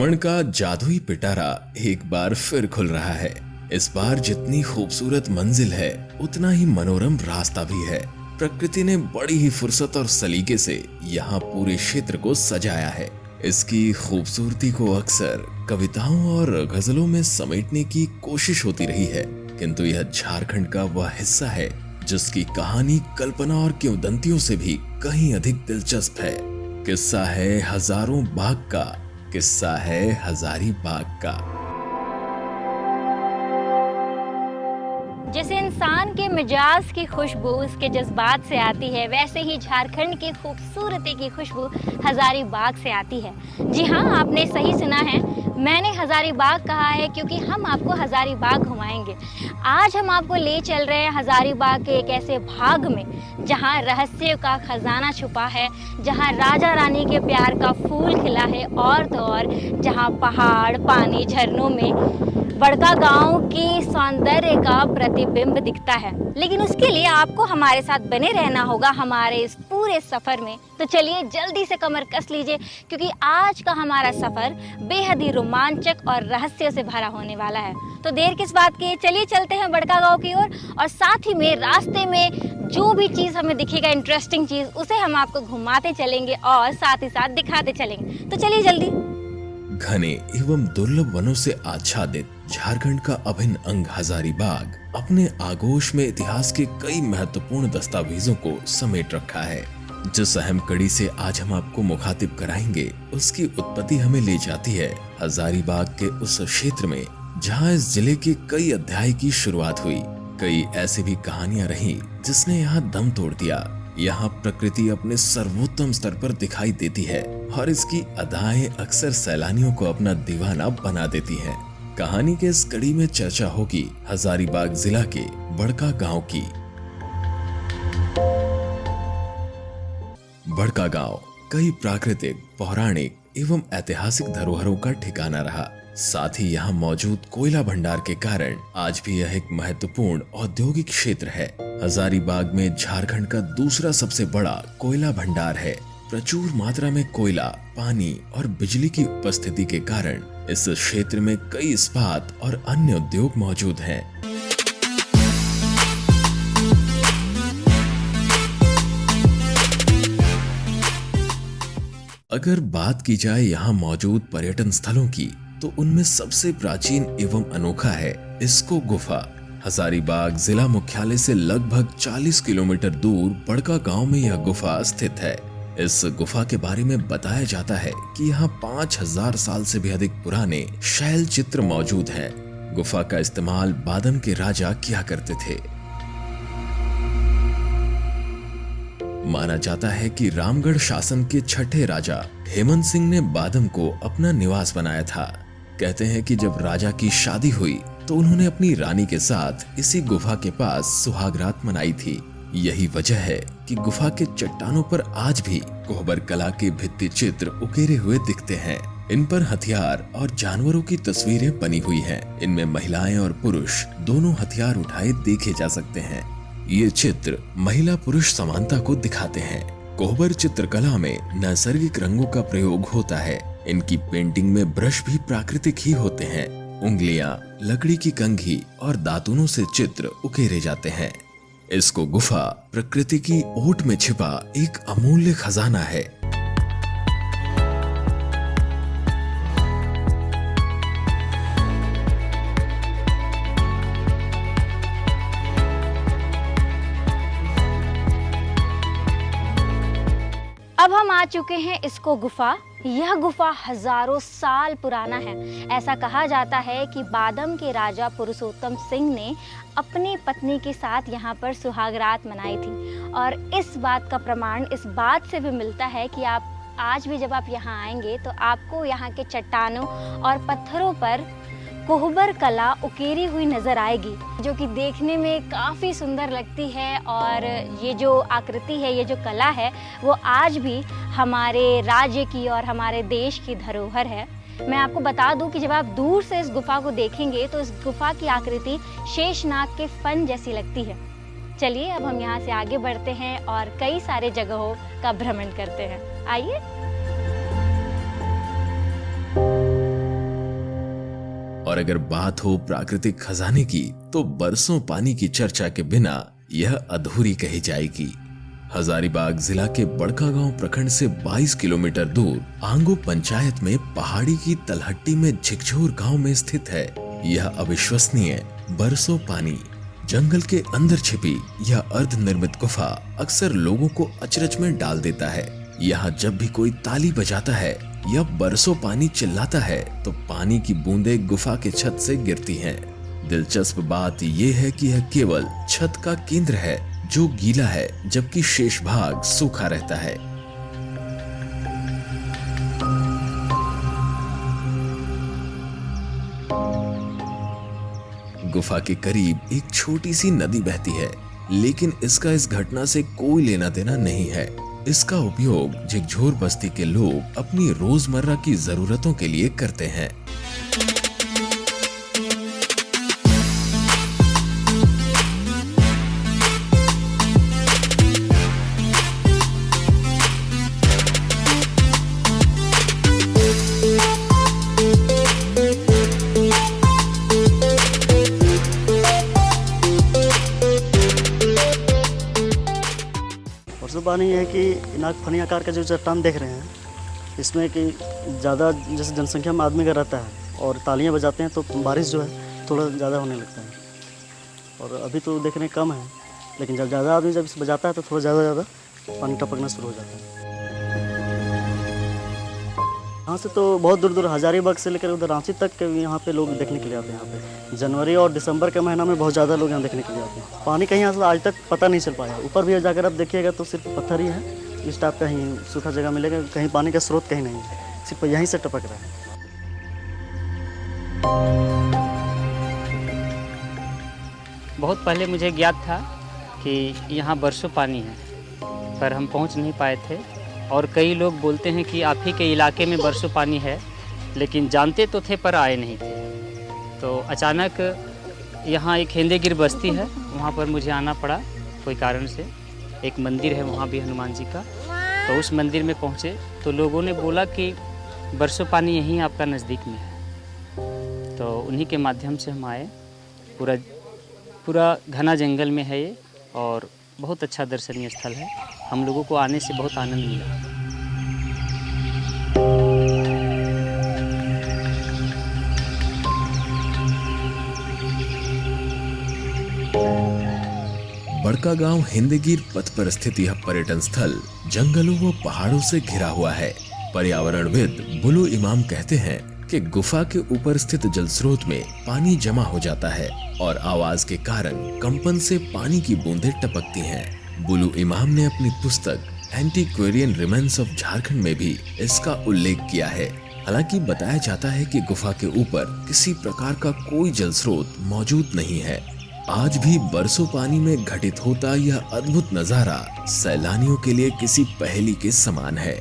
श्रवण का जादुई पिटारा एक बार फिर खुल रहा है। इस बार जितनी खूबसूरत मंजिल है उतना ही मनोरम रास्ता भी है। प्रकृति ने बड़ी ही फुर्सत और सलीके से यहाँ पूरे क्षेत्र को सजाया है। इसकी खूबसूरती को अक्सर कविताओं और गजलों में समेटने की कोशिश होती रही है, किंतु यह झारखंड का वह हिस्सा है जिसकी कहानी कल्पना और किंवदंतियों से भी कहीं अधिक दिलचस्प है। किस्सा है हजारों बाग का, किस्सा है हजारीबाग का। जैसे इंसान के मिजाज की खुशबू उसके जज्बात से आती है, वैसे ही झारखंड की खूबसूरती की खुशबू हजारीबाग से आती है। जी हाँ, आपने सही सुना है, मैंने हजारीबाग कहा है क्योंकि हम आपको हजारीबाग घुमाएंगे। आज हम आपको ले चल रहे हैं हजारीबाग के एक ऐसे भाग में जहाँ रहस्य का खजाना छुपा है, जहाँ राजा रानी के प्यार का फूल खिला है और तो और जहाँ पहाड़, पानी, झरनों में बड़का गांव की सौंदर्य का प्रतिबिंब दिखता है। लेकिन उसके लिए आपको हमारे साथ बने रहना होगा हमारे इस पूरे सफर में। तो चलिए जल्दी से कमर कस लीजिए, क्योंकि आज का हमारा सफर बेहद ही रोमांचक और रहस्य से भरा होने वाला है। तो देर किस बात की, चलिए चलते हैं बड़का गांव की ओर और साथ ही में रास्ते में जो भी चीज हमें दिखेगा इंटरेस्टिंग चीज, उसे हम आपको घुमाते चलेंगे और साथ ही साथ दिखाते चलेंगे। तो चलिए जल्दी। घने एवं दुर्लभ वनों से आच्छादित झारखंड का अभिन्न अंग हजारीबाग अपने आगोश में इतिहास के कई महत्वपूर्ण दस्तावेजों को समेट रखा है। जिस अहम कड़ी से आज हम आपको मुखातिब कराएंगे उसकी उत्पत्ति हमें ले जाती है हजारीबाग के उस क्षेत्र में जहां इस जिले के कई अध्याय की शुरुआत हुई। कई ऐसी भी कहानियां रही जिसने यहाँ दम तोड़ दिया। यहाँ प्रकृति अपने सर्वोत्तम स्तर पर दिखाई देती है और इसकी अदाएं अक्सर सैलानियों को अपना दीवाना बना देती हैं। कहानी के इस कड़ी में चर्चा होगी हजारीबाग जिला के बड़का गांव की। बड़का गांव कई प्राकृतिक, पौराणिक एवं ऐतिहासिक धरोहरों का ठिकाना रहा। साथ ही यहाँ मौजूद कोयला भंडार के कारण आज भी यह एक महत्वपूर्ण औद्योगिक क्षेत्र है। हजारीबाग में झारखंड का दूसरा सबसे बड़ा कोयला भंडार है। प्रचुर मात्रा में कोयला, पानी और बिजली की उपस्थिति के कारण इस क्षेत्र में कई इस्पात और अन्य उद्योग मौजूद हैं। अगर बात की जाए यहाँ मौजूद पर्यटन स्थलों की, तो उनमें सबसे प्राचीन एवं अनोखा है इसको गुफा। हजारीबाग जिला मुख्यालय से लगभग 40 किलोमीटर दूर बड़का गांव में यह गुफा स्थित है। इस गुफा के बारे में बताया जाता है कि यहाँ 5000 साल से भी अधिक पुराने शैल चित्र मौजूद हैं। गुफा का इस्तेमाल बादम के राजा किया करते थे। माना जाता है कि रामगढ़ शासन के छठे राजा हेमंत सिंह ने बादम को अपना निवास बनाया था। कहते हैं कि जब राजा की शादी हुई तो उन्होंने अपनी रानी के साथ इसी गुफा के पास सुहागरात मनाई थी। यही वजह है कि गुफा के चट्टानों पर आज भी कोहबर कला के भित्ति चित्र उकेरे हुए दिखते हैं। इन पर हथियार और जानवरों की तस्वीरें बनी हुई हैं। इनमें महिलाएं और पुरुष दोनों हथियार उठाए देखे जा सकते हैं। ये चित्र महिला पुरुष समानता को दिखाते हैं। कोहबर चित्रकला में नैसर्गिक रंगों का प्रयोग होता है। इनकी पेंटिंग में ब्रश भी प्राकृतिक ही होते हैं। उंगलियां, लकड़ी की कंघी और दातुनों से चित्र उकेरे जाते हैं। इसको गुफा प्रकृति की ओट में छिपा एक अमूल्य खजाना है। अब हम आ चुके हैं इसको गुफा। यह गुफा हजारों साल पुराना है। ऐसा कहा जाता है कि बादम के राजा पुरुषोत्तम सिंह ने अपनी पत्नी के साथ यहाँ पर सुहागरात मनाई थी। और इस बात का प्रमाण इस बात से भी मिलता है कि आप आज भी जब आप यहाँ आएंगे तो आपको यहाँ के चट्टानों और पत्थरों पर कोहबर कला उकेरी हुई नजर आएगी, जो कि देखने में काफ़ी सुंदर लगती है। और ये जो आकृति है, ये जो कला है, वो आज भी हमारे राज्य की और हमारे देश की धरोहर है। मैं आपको बता दूं कि जब आप दूर से इस गुफा को देखेंगे तो इस गुफा की आकृति शेषनाग के फन जैसी लगती है। चलिए अब हम यहाँ से आगे बढ़ते हैं और कई सारे जगहों का भ्रमण करते हैं। आइए। और अगर बात हो प्राकृतिक खजाने की तो बरसों पानी की चर्चा के बिना यह अधूरी कही जाएगी। हजारीबाग जिला के बड़कागांव प्रखंड से 22 किलोमीटर दूर आंगो पंचायत में पहाड़ी की तलहट्टी में झिकझोर गांव में स्थित है यह अविश्वसनीय बरसों पानी। जंगल के अंदर छिपी यह अर्धनिर्मित गुफा अक्सर लोगों को अचरज में डाल देता है। यहाँ जब भी कोई ताली बजाता है या बरसों पानी चिल्लाता है तो पानी की बूंदें गुफा के छत से गिरती हैं। दिलचस्प बात यह है कि यह केवल छत का केंद्र है जो गीला है, जबकि शेष भाग सूखा रहता है। गुफा के करीब एक छोटी सी नदी बहती है, लेकिन इसका इस घटना से कोई लेना देना नहीं है। इसका उपयोग झिकझोर बस्ती के लोग अपनी रोजमर्रा की जरूरतों के लिए करते हैं। परसों पानी है कि नाग फनी आकार का जो चट्टान देख रहे हैं, इसमें कि ज़्यादा जैसे जनसंख्या में आदमी का रहता है और तालियां बजाते हैं तो बारिश जो है थोड़ा ज़्यादा होने लगता है। और अभी तो देखने कम है, लेकिन जब ज़्यादा आदमी जब इसे बजाता है तो थोड़ा ज़्यादा पानी टपकना शुरू हो जाता है। यहाँ से तो बहुत दूर दूर हजारीबाग से लेकर उधर रांची तक के यहाँ पे लोग देखने के लिए आते हैं। यहाँ पे जनवरी और दिसंबर के महीना में बहुत ज़्यादा लोग यहाँ देखने के लिए आते हैं। पानी कहीं यहाँ से आज तक पता नहीं चल पाया। ऊपर भी जाकर आप देखिएगा तो सिर्फ पत्थर ही है, इस टाइप का ही सूखा जगह मिलेगा, कहीं पानी का स्रोत कहीं नहीं है, सिर्फ यहीं से टपक रहा है। बहुत पहले मुझे ज्ञात था कि यहाँ बरसों पानी है, पर हम पहुँच नहीं पाए थे। और कई लोग बोलते हैं कि आप ही के इलाके में बरसों पानी है, लेकिन जानते तो थे पर आए नहीं थे। तो अचानक यहाँ एक हेंदेगिर बस्ती है, वहाँ पर मुझे आना पड़ा कोई कारण से। एक मंदिर है वहाँ भी हनुमान जी का, तो उस मंदिर में पहुँचे तो लोगों ने बोला कि बरसों पानी यहीं आपका नज़दीक में है। तो उन्हीं के माध्यम से हम आए। पूरा घना जंगल में है ये और बहुत अच्छा दर्शनीय स्थल है। हम लोगों को आने से बहुत आनंद मिला। बड़कागांव हिंदगीर पथ पर स्थित यह पर्यटन स्थल जंगलों व पहाड़ों से घिरा हुआ है। पर्यावरणविद बुलु इमाम कहते हैं कि गुफा के ऊपर स्थित जल स्रोत में पानी जमा हो जाता है और आवाज के कारण कंपन से पानी की बूंदें टपकती हैं। बुलु इमाम ने अपनी पुस्तक एंटीक्वेरियन रिमेन्स ऑफ झारखंड में भी इसका उल्लेख किया है। हालांकि बताया जाता है कि गुफा के ऊपर किसी प्रकार का कोई जल स्रोत मौजूद नहीं है। आज भी बरसों पानी में घटित होता यह अद्भुत नजारा सैलानियों के लिए किसी पहेली के समान है।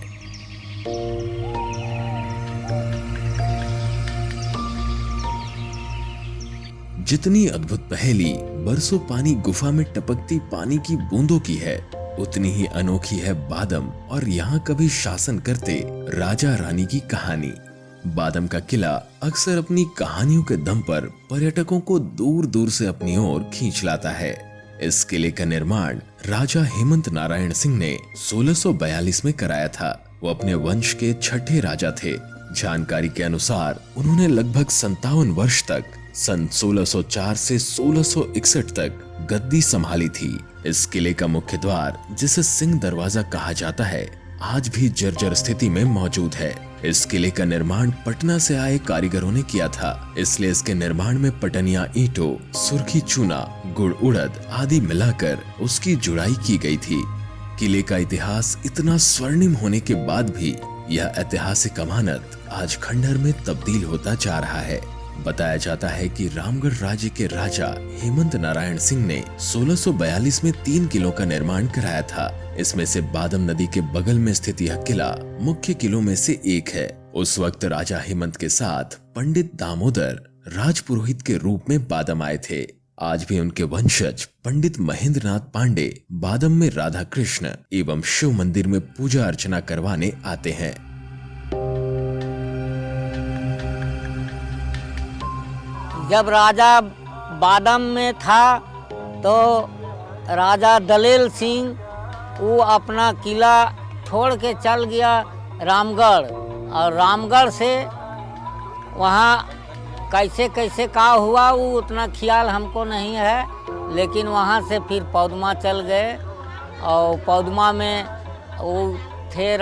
जितनी अद्भुत पहेली बरसों पानी गुफा में टपकती पानी की बूंदों की है, उतनी ही अनोखी है बादम और यहाँ कभी शासन करते राजा रानी की कहानी। बादम का किला अक्सर अपनी कहानियों के दम पर पर्यटकों को दूर दूर से अपनी ओर खींच लाता है। इस किले का निर्माण राजा हेमंत नारायण सिंह ने 1642 में कराया था। वो अपने वंश के छठे राजा थे। जानकारी के अनुसार उन्होंने लगभग 57 वर्ष तक सन 1604 से 1661 तक गद्दी संभाली थी। इस किले का मुख्य द्वार, जिसे सिंह दरवाजा कहा जाता है, आज भी जर्जर स्थिति में मौजूद है। इस किले का निर्माण पटना से आए कारीगरों ने किया था, इसलिए इसके निर्माण में पटनिया ईंटों, सुर्खी चूना, गुड़ उड़द आदि मिलाकर उसकी जुड़ाई की गई थी। किले का इतिहास इतना स्वर्णिम होने के बाद भी यह ऐतिहासिक अमानत आज खंडहर में तब्दील होता जा रहा है। बताया जाता है कि रामगढ़ राज्य के राजा हेमंत नारायण सिंह ने 1642 में 3 किलों का निर्माण कराया था। इसमें से बादम नदी के बगल में स्थित यह किला मुख्य किलों में से एक है। उस वक्त राजा हेमंत के साथ पंडित दामोदर राजपुरोहित के रूप में बादम आए थे। आज भी उनके वंशज पंडित महेंद्रनाथ पांडे बादम में राधा कृष्ण एवं शिव मंदिर में पूजा अर्चना करवाने आते हैं। जब राजा बादम में था तो राजा दलेल सिंह वो अपना किला छोड़ के चल गया रामगढ़, और रामगढ़ से वहाँ कैसे कैसे का हुआ वो उतना ख्याल हमको नहीं है, लेकिन वहाँ से फिर पौदमा चल गए और पौदमा में वो थे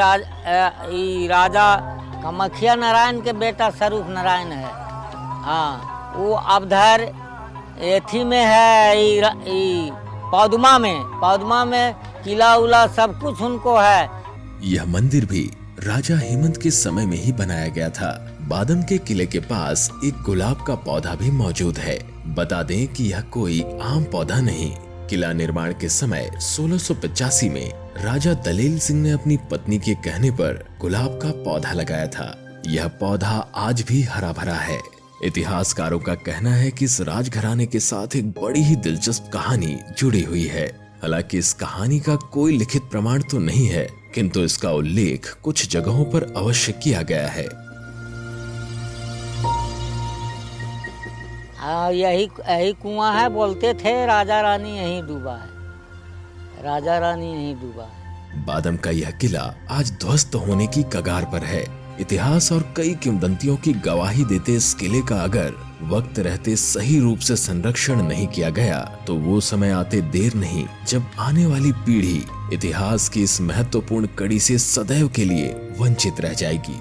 राजा कामाख्या नारायण के बेटा स्वरूप नारायण है। हाँ, वो अब धर एथी में है पौदमा में किला उला सब कुछ उनको है। यह मंदिर भी राजा हेमंत के समय में ही बनाया गया था। बादम के किले के पास एक गुलाब का पौधा भी मौजूद है। बता दें कि यह कोई आम पौधा नहीं। किला निर्माण के समय 1685 में राजा दलेल सिंह ने अपनी पत्नी के कहने पर गुलाब का पौधा लगाया था। यह पौधा आज भी हरा भरा है। इतिहासकारों का कहना है कि इस राजघराने के साथ एक बड़ी ही दिलचस्प कहानी जुड़ी हुई है। हालांकि इस कहानी का कोई लिखित प्रमाण तो नहीं है, किंतु इसका उल्लेख कुछ जगहों पर अवश्य किया गया है। यही कुआं है, बोलते थे राजा रानी यहीं डूबा है, राजा रानी यहीं डूबा है। बादम का यह किला आज ध्वस्त होने की कगार पर है। इतिहास और कई किंवदंतियों की गवाही देते इस किले का अगर वक्त रहते सही रूप से संरक्षण नहीं किया गया तो वो समय आते देर नहीं जब आने वाली पीढ़ी इतिहास की इस महत्वपूर्ण कड़ी से सदैव के लिए वंचित रह जाएगी।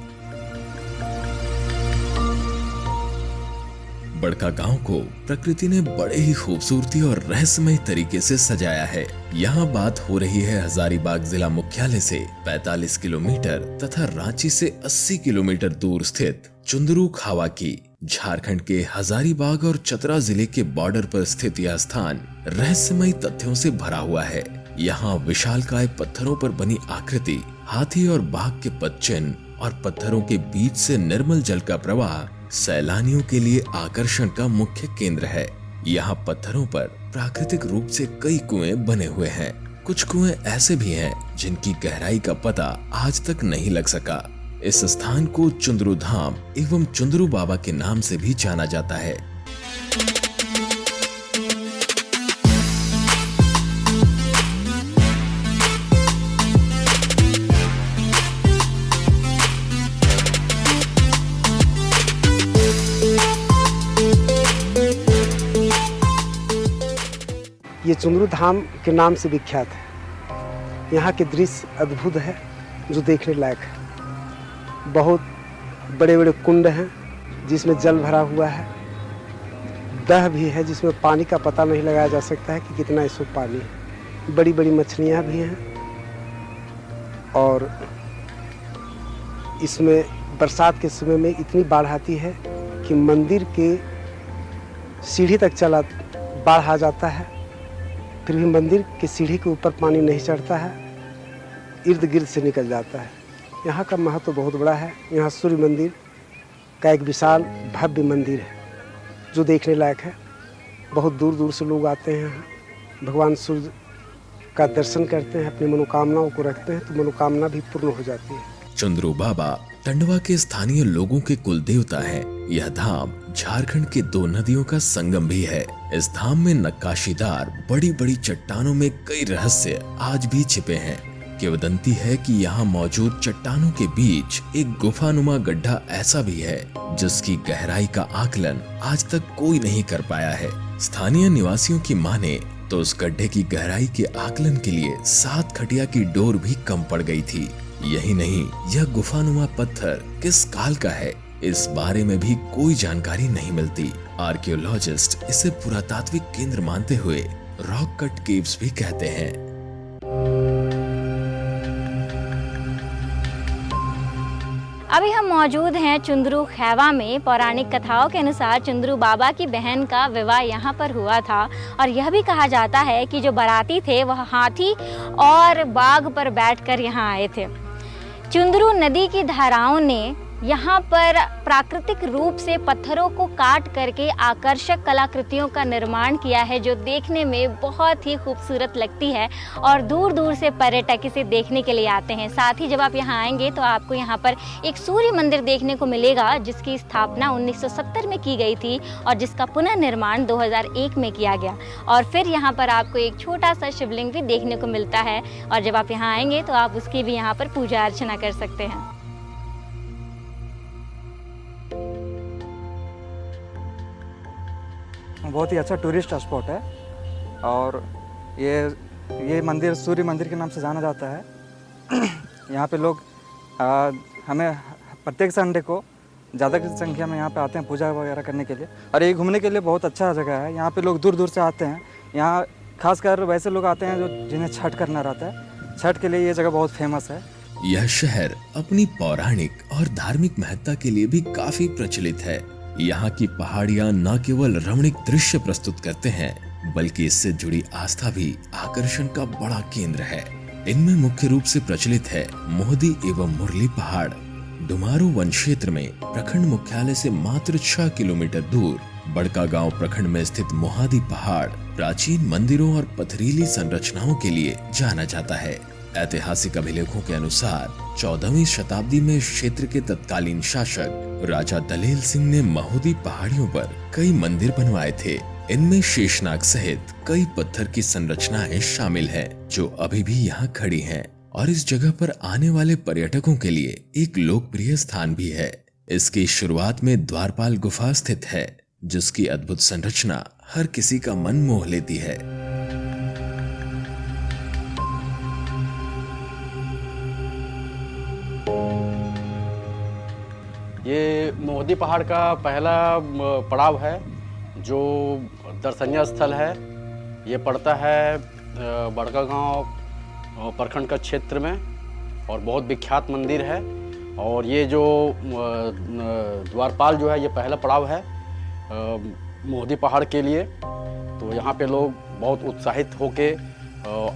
बड़का गांव को प्रकृति ने बड़े ही खूबसूरती और रहस्यमय तरीके से सजाया है। यहाँ बात हो रही है हजारीबाग जिला मुख्यालय से 45 किलोमीटर तथा रांची से 80 किलोमीटर दूर स्थित चुंदरू खावा की। झारखंड के हजारीबाग और चतरा जिले के बॉर्डर पर स्थित यह स्थान रहस्यमय तथ्यों से भरा हुआ है। यहाँ विशालकाय पत्थरों पर बनी आकृति, हाथी और बाघ के पदचिन्ह और पत्थरों के बीच से निर्मल जल का प्रवाह सैलानियों के लिए आकर्षण का मुख्य केंद्र है। यहाँ पत्थरों पर प्राकृतिक रूप से कई कुएं बने हुए हैं। कुछ कुएं ऐसे भी हैं जिनकी गहराई का पता आज तक नहीं लग सका। इस स्थान को चुंदरू धाम एवं चुंदरू बाबा के नाम से भी जाना जाता है। ये चुंदरू धाम के नाम से विख्यात है। यहाँ के दृश्य अद्भुत है जो देखने लायक है। बहुत बड़े बड़े कुंड हैं जिसमें जल भरा हुआ है। दह भी है जिसमें पानी का पता नहीं लगाया जा सकता है कि कितना इसमें पानी है। बड़ी बड़ी मछलियाँ भी हैं और इसमें बरसात के समय में इतनी बाढ़ आती है कि मंदिर के सीढ़ी तक चला बाढ़ आ जाता है, फिर भी मंदिर की सीढ़ी के ऊपर पानी नहीं चढ़ता है, इर्द गिर्द से निकल जाता है। यहाँ का महत्व तो बहुत बड़ा है। यहाँ सूर्य मंदिर का एक विशाल भव्य मंदिर है जो देखने लायक है। बहुत दूर दूर से लोग आते हैं यहाँ, भगवान सूर्य का दर्शन करते हैं, अपनी मनोकामनाओं को रखते हैं तो मनोकामना भी पूर्ण हो जाती है। चुंदरू बाबा टंडवा के स्थानीय लोगों के कुल देवता है। यह धाम झारखंड के दो नदियों का संगम भी है। इस धाम में नक्काशीदार बड़ी बड़ी चट्टानों में कई रहस्य आज भी छिपे हैं। किंवदंती है कि यहाँ मौजूद चट्टानों के बीच एक गुफानुमा गड्ढा ऐसा भी है जिसकी गहराई का आकलन आज तक कोई नहीं कर पाया है। स्थानीय निवासियों की माने तो उस गड्ढे की गहराई के आकलन के लिए 7 खटिया की डोर भी कम पड़ गई थी। यही नहीं, यह गुफानुमा पत्थर किस काल का है इस बारे में भी कोई जानकारी नहीं मिलती। आर्कियोलॉजिस्ट इसे पुरातात्विक केंद्र मानते हुए रॉक कट केव्स भी कहते हैं। अभी हम मौजूद हैं चुंदरू खैवा में। पौराणिक कथाओं के अनुसार चुंदरू बाबा की बहन का विवाह यहाँ पर हुआ था और यह भी कहा जाता है कि जो बाराती थे वह हाथी और बाघ पर बैठकर यहाँ आए थे। चुंदरू नदी की धाराओं ने यहाँ पर प्राकृतिक रूप से पत्थरों को काट करके आकर्षक कलाकृतियों का निर्माण किया है, जो देखने में बहुत ही खूबसूरत लगती है और दूर दूर से पर्यटक इसे देखने के लिए आते हैं। साथ ही जब आप यहाँ आएंगे तो आपको यहाँ पर एक सूर्य मंदिर देखने को मिलेगा, जिसकी स्थापना 1970 में की गई थी और जिसका पुनर्निर्माण 2001 में किया गया। और फिर यहाँ पर आपको एक छोटा सा शिवलिंग भी देखने को मिलता है और जब आप यहाँ आएंगे तो आप उसकी भी यहाँ पर पूजा अर्चना कर सकते हैं। बहुत ही अच्छा टूरिस्ट स्पॉट है और ये मंदिर सूर्य मंदिर के नाम से जाना जाता है। यहाँ पे लोग हमें प्रत्येक संडे को ज़्यादा की संख्या में यहाँ पे आते हैं पूजा वगैरह करने के लिए और ये घूमने के लिए बहुत अच्छा जगह है। यहाँ पे लोग दूर दूर से आते हैं। यहाँ खासकर वैसे लोग आते हैं जो जिन्हें छठ करना रहता है। छठ के लिए ये जगह बहुत फेमस है। यह शहर अपनी पौराणिक और धार्मिक महत्ता के लिए भी काफी प्रचलित है। यहाँ की पहाड़ियाँ न केवल रमणीक दृश्य प्रस्तुत करते हैं, बल्कि इससे जुड़ी आस्था भी आकर्षण का बड़ा केंद्र है। इनमें मुख्य रूप से प्रचलित है मोहदी एवं मुरली पहाड़। डुमारू वन क्षेत्र में प्रखंड मुख्यालय से मात्र 6 किलोमीटर दूर बड़का गांव प्रखंड में स्थित मोहादी पहाड़ प्राचीन मंदिरों और पथरीली संरचनाओं के लिए जाना जाता है। ऐतिहासिक अभिलेखों के अनुसार 14वीं शताब्दी में इस क्षेत्र के तत्कालीन शासक राजा दलेल सिंह ने महोदी पहाड़ियों पर कई मंदिर बनवाए थे। इनमें शेषनाग सहित कई पत्थर की संरचनाएं शामिल हैं, जो अभी भी यहाँ खड़ी हैं और इस जगह पर आने वाले पर्यटकों के लिए एक लोकप्रिय स्थान भी है। इसकी शुरुआत में द्वारपाल गुफा स्थित है, जिसकी अद्भुत संरचना हर किसी का मन मोह लेती है। ये मोहदी पहाड़ का पहला पड़ाव है जो दर्शनीय स्थल है। ये पड़ता है बड़का गांव प्रखंड का क्षेत्र में और बहुत विख्यात मंदिर है। और ये जो द्वारपाल जो है ये पहला पड़ाव है मोहदी पहाड़ के लिए। तो यहाँ पे लोग बहुत उत्साहित होके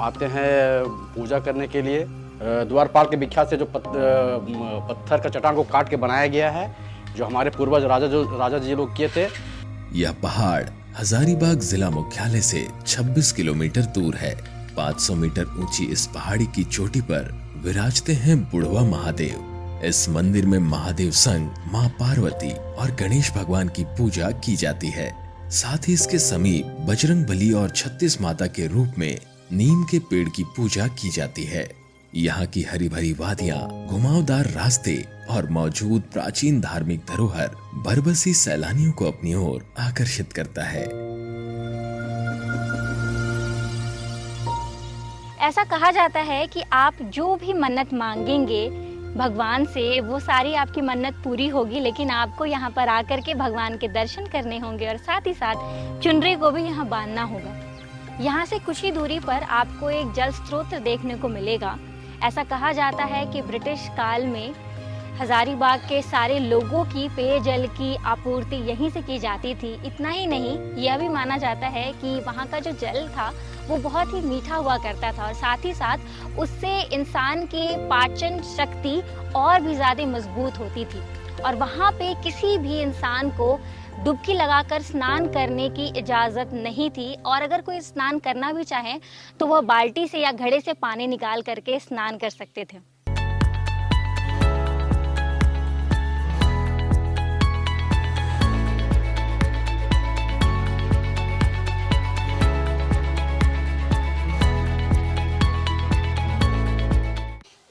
आते हैं पूजा करने के लिए। द्वारपाल के विख्यात से जो पत्थर का चट्टान को काट के बनाया गया है, जो हमारे पूर्वज राजा जी लोग किए थे। यह पहाड़ हजारीबाग जिला मुख्यालय से 26 किलोमीटर दूर है। 500 मीटर ऊंची इस पहाड़ी की चोटी पर विराजते हैं बुढ़वा महादेव। इस मंदिर में महादेव संग मां पार्वती और गणेश भगवान की पूजा की जाती है। साथ ही इसके समीप बजरंगबली और 36 माता के रूप में नीम के पेड़ की पूजा की जाती है। यहाँ की हरी भरी वादियाँ, घुमावदार रास्ते और मौजूद प्राचीन धार्मिक धरोहर बरबसी सैलानियों को अपनी ओर आकर्षित करता है। ऐसा कहा जाता है कि आप जो भी मन्नत मांगेंगे भगवान से, वो सारी आपकी मन्नत पूरी होगी। लेकिन आपको यहाँ पर आकर के भगवान के दर्शन करने होंगे और साथ ही साथ चुनरी को भी यहाँ बांधना होगा। यहाँ से कुछ ही दूरी पर आपको एक जल स्रोत देखने को मिलेगा। ऐसा कहा जाता है कि ब्रिटिश काल में हजारीबाग के सारे लोगों की पेयजल की आपूर्ति यहीं से की जाती थी। इतना ही नहीं, यह भी माना जाता है कि वहाँ का जो जल था वो बहुत ही मीठा हुआ करता था और साथ ही साथ उससे इंसान की पाचन शक्ति और भी ज़्यादा मजबूत होती थी। और वहाँ पे किसी भी इंसान को डुबकी लगाकर स्नान करने की इजाज़त नहीं थी और अगर कोई स्नान करना भी चाहे तो वह बाल्टी से या घड़े से पानी निकाल करके स्नान कर सकते थे।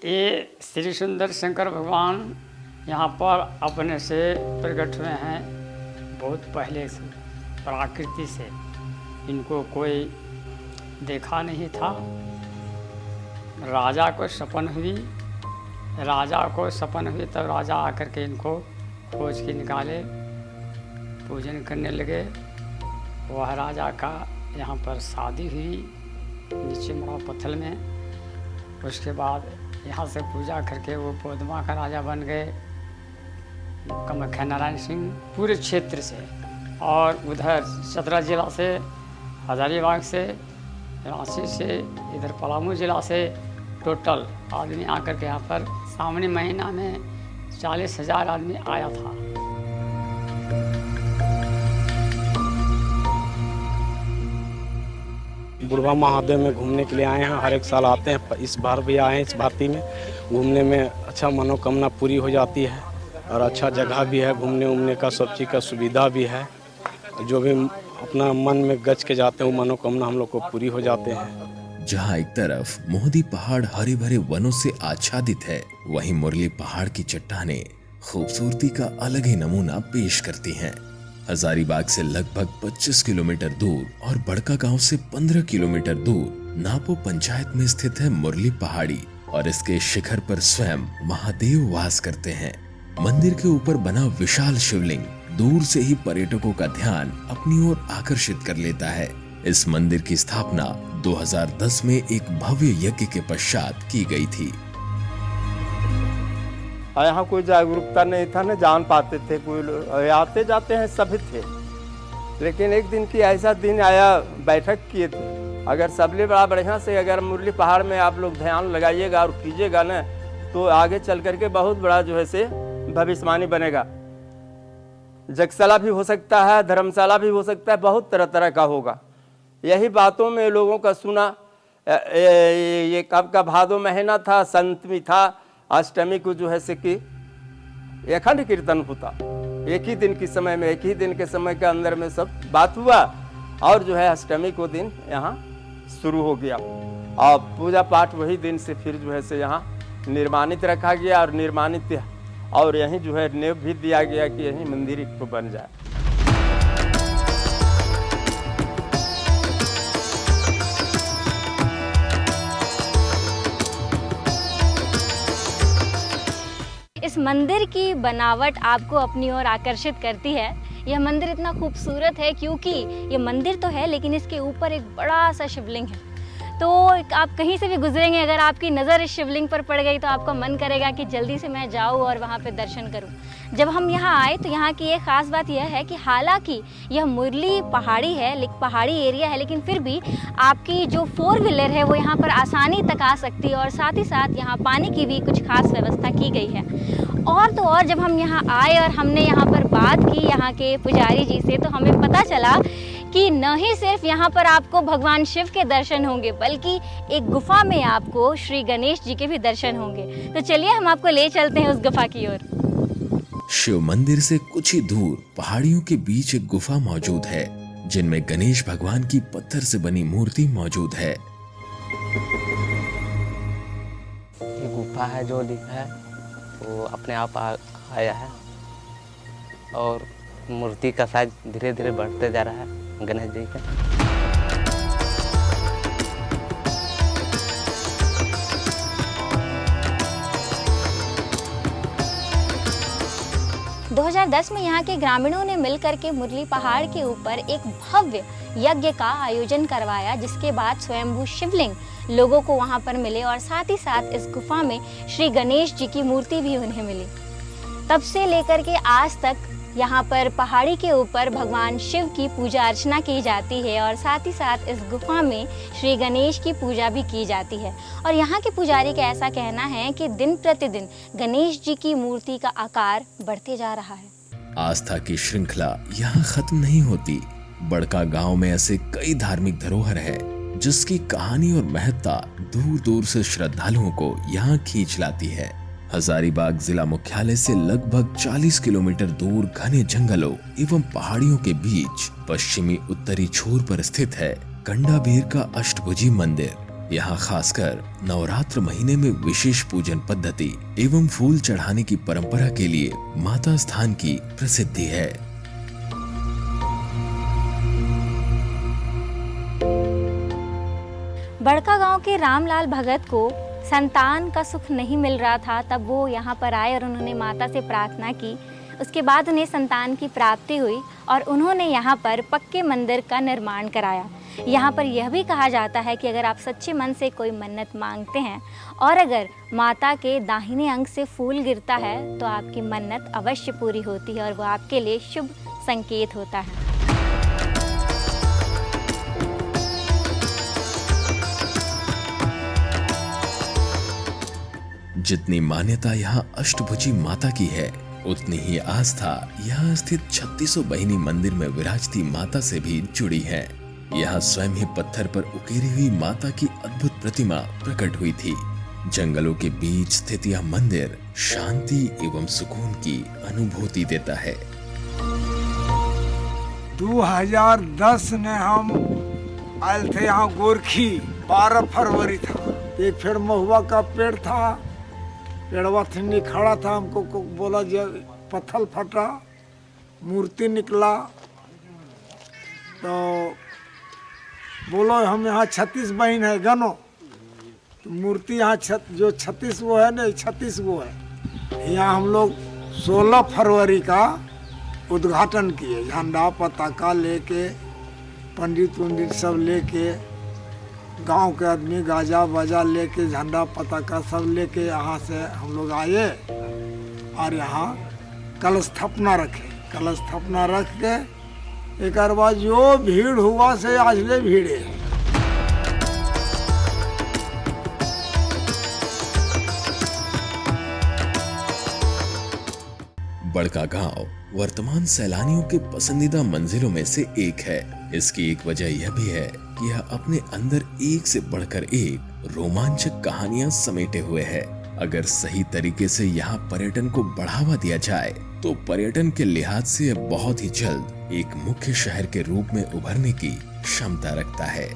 ये श्री सुंदर शंकर भगवान यहाँ पर अपने से प्रकट हुए हैं। बहुत पहले से प्रकृति से इनको कोई देखा नहीं था। राजा को सपन हुई तब राजा आकर के इनको खोज के निकाले, पूजन करने लगे। वह राजा का यहाँ पर शादी हुई नीचे मड़ा पत्थल में। उसके बाद यहाँ से पूजा करके वो पोदमा का राजा बन गए, कामाख्या नारायण सिंह। पूरे क्षेत्र से और उधर चतरा जिला से, हजारीबाग से, रांची से, इधर पलामू जिला से टोटल आदमी आकर के यहाँ पर सावनी महीना में 40,000 आदमी आया था। बुढ़वा महादेव में घूमने के लिए आए हैं। हर एक साल आते हैं, इस बार भी आए हैं। इस भारती में घूमने में अच्छा मनोकामना पूरी हो जाती है और अच्छा जगह भी है घूमने उमने का, सब चीज़ का सुविधा भी है। जो भी अपना मन में गच के जाते हैं वो मनोकामना हम लोग को पूरी हो जाते हैं। जहाँ एक तरफ मोहदी पहाड़ हरे भरे वनों से आच्छादित है, वहीं मुरली पहाड़ की चट्टानें खूबसूरती का अलग ही नमूना पेश करती हैं। हजारीबाग से लगभग 25 किलोमीटर दूर और बड़का गांव से 15 किलोमीटर दूर नापो पंचायत में स्थित है मुरली पहाड़ी और इसके शिखर पर स्वयं महादेव वास करते हैं। मंदिर के ऊपर बना विशाल शिवलिंग दूर से ही पर्यटकों का ध्यान अपनी ओर आकर्षित कर लेता है। इस मंदिर की स्थापना 2010 में एक भव्य यज्ञ के पश्चात की गई थी। यहाँ कोई जागरूकता नहीं था, न जान पाते थे, कोई आते जाते हैं सभी थे। लेकिन एक दिन की ऐसा दिन आया, बैठक किए थे, अगर सबले बड़ा बढ़िया से अगर मुरली पहाड़ में आप लोग ध्यान लगाइएगा और कीजिएगा न, तो आगे चल करके बहुत बड़ा जो है से भविष्यवाणी बनेगा। जगशाला भी हो सकता है, धर्मशाला भी हो सकता है, बहुत तरह तरह का होगा। यही बातों में लोगों का सुना। ये कब का भादो महीना था, संतमी था, अष्टमी को जो है से कि अखंड कीर्तन होता। एक ही दिन के समय में, एक ही दिन के समय के अंदर में सब बात हुआ और जो है अष्टमी को दिन यहाँ शुरू हो गया और पूजा पाठ वही दिन से फिर जो है से यहाँ निर्माणित रखा गया और निर्माणित और यहीं जो है नेव भी दिया गया कि यहीं मंदिर को बन जाए। इस मंदिर की बनावट आपको अपनी ओर आकर्षित करती है। यह मंदिर इतना खूबसूरत है क्योंकि ये मंदिर तो है लेकिन इसके ऊपर एक बड़ा सा शिवलिंग है। तो आप कहीं से भी गुजरेंगे, अगर आपकी नज़र इस शिवलिंग पर पड़ गई तो आपका मन करेगा कि जल्दी से मैं जाऊं और वहां पे दर्शन करूं। जब हम यहाँ आए तो यहाँ की एक ख़ास बात यह है कि हालांकि यह मुरली पहाड़ी है, पहाड़ी एरिया है, लेकिन फिर भी आपकी जो 4 व्हीलर है वो यहाँ पर आसानी तक आ सकती है और साथ ही साथ यहाँ पानी की भी कुछ खास व्यवस्था की गई है। और तो और जब हम यहाँ आए और हमने यहाँ पर बात की यहाँ के पुजारी जी से, तो हमें पता चला कि न ही सिर्फ यहाँ पर आपको भगवान शिव के दर्शन होंगे बल्कि एक गुफा में आपको श्री गणेश जी के भी दर्शन होंगे। तो चलिए हम आपको ले चलते हैं उस गुफा की ओर। शिव मंदिर से कुछ ही दूर पहाड़ियों के बीच एक गुफा मौजूद है जिनमें गणेश भगवान की पत्थर से बनी मूर्ति मौजूद है। ये गुफा है जो दिखा है वो अपने आप आया है और मूर्ति का साइज धीरे धीरे बढ़ते जा रहा है गणेश जी का। 2010 में यहाँ के ग्रामीणों ने मिलकर के मुरली पहाड़ के ऊपर एक भव्य यज्ञ का आयोजन करवाया, जिसके बाद स्वयंभू शिवलिंग लोगों को वहाँ पर मिले और साथ ही साथ इस गुफा में श्री गणेश जी की मूर्ति भी उन्हें मिली। तब से लेकर के आज तक यहाँ पर पहाड़ी के ऊपर भगवान शिव की पूजा अर्चना की जाती है और साथ ही साथ इस गुफा में श्री गणेश की पूजा भी की जाती है। और यहाँ के पुजारी का ऐसा कहना है कि दिन प्रतिदिन गणेश जी की मूर्ति का आकार बढ़ते जा रहा है। आस्था की श्रृंखला यहाँ खत्म नहीं होती। बड़का गांव में ऐसे कई धार्मिक धरोहर है जिसकी कहानी और महत्ता दूर दूर से श्रद्धालुओं को यहाँ खींच लाती है। हजारीबाग जिला मुख्यालय से लगभग 40 किलोमीटर दूर घने जंगलों एवं पहाड़ियों के बीच पश्चिमी उत्तरी छोर पर स्थित है कंडाबीर का अष्टभुजी मंदिर। यहाँ खासकर नवरात्र महीने में विशेष पूजन पद्धति एवं फूल चढ़ाने की परंपरा के लिए माता स्थान की प्रसिद्धि है। बड़का गांव के रामलाल भगत को संतान का सुख नहीं मिल रहा था, तब वो यहाँ पर आए और उन्होंने माता से प्रार्थना की। उसके बाद उन्हें संतान की प्राप्ति हुई और उन्होंने यहाँ पर पक्के मंदिर का निर्माण कराया। यहाँ पर यह भी कहा जाता है कि अगर आप सच्चे मन से कोई मन्नत मांगते हैं और अगर माता के दाहिने अंग से फूल गिरता है तो आपकी मन्नत अवश्य पूरी होती है और वो आपके लिए शुभ संकेत होता है। जितनी मान्यता यहाँ अष्टभुजी माता की है, उतनी ही आस्था यहाँ स्थित 3600 बहिनी मंदिर में विराजती माता से भी जुड़ी है। यहाँ स्वयं ही पत्थर पर उकेरी हुई माता की अद्भुत प्रतिमा प्रकट हुई थी। जंगलों के बीच स्थित यह मंदिर शांति एवं सुकून की अनुभूति देता है। 2010 में हम आए थे यहाँ गोरखी, 12 फरवरी था। एक फिर महुआ का पेड़ था, पेड़वा थिन्नी खड़ा था, हमको बोला जब पत्थर फटा, मूर्ति निकला, तो बोलो हम यहाँ 36 बहन है गनो, तो मूर्ति यहाँ जो 36 वो है ना, 36 वो है। यहाँ हम लोग 16 फरवरी का उद्घाटन किए, झंडा पताका लेके, पंडित उंडित सब लेके, गांव के आदमी गाजा बाजा लेके, झंडा पताका सब लेके यहाँ से हम लोग आए और यहाँ कलश स्थापना रखे। कलश स्थापना रख के एक बाद जो भीड़ हुआ से आज ले भीड़े। बड़का गांव वर्तमान सैलानियों के पसंदीदा मंजिलों में से एक है। इसकी एक वजह यह भी है कि यह अपने अंदर एक से बढ़कर एक रोमांचक कहानियां समेटे हुए है। अगर सही तरीके से यहाँ पर्यटन को बढ़ावा दिया जाए तो पर्यटन के लिहाज से यह बहुत ही जल्द एक मुख्य शहर के रूप में उभरने की क्षमता रखता है।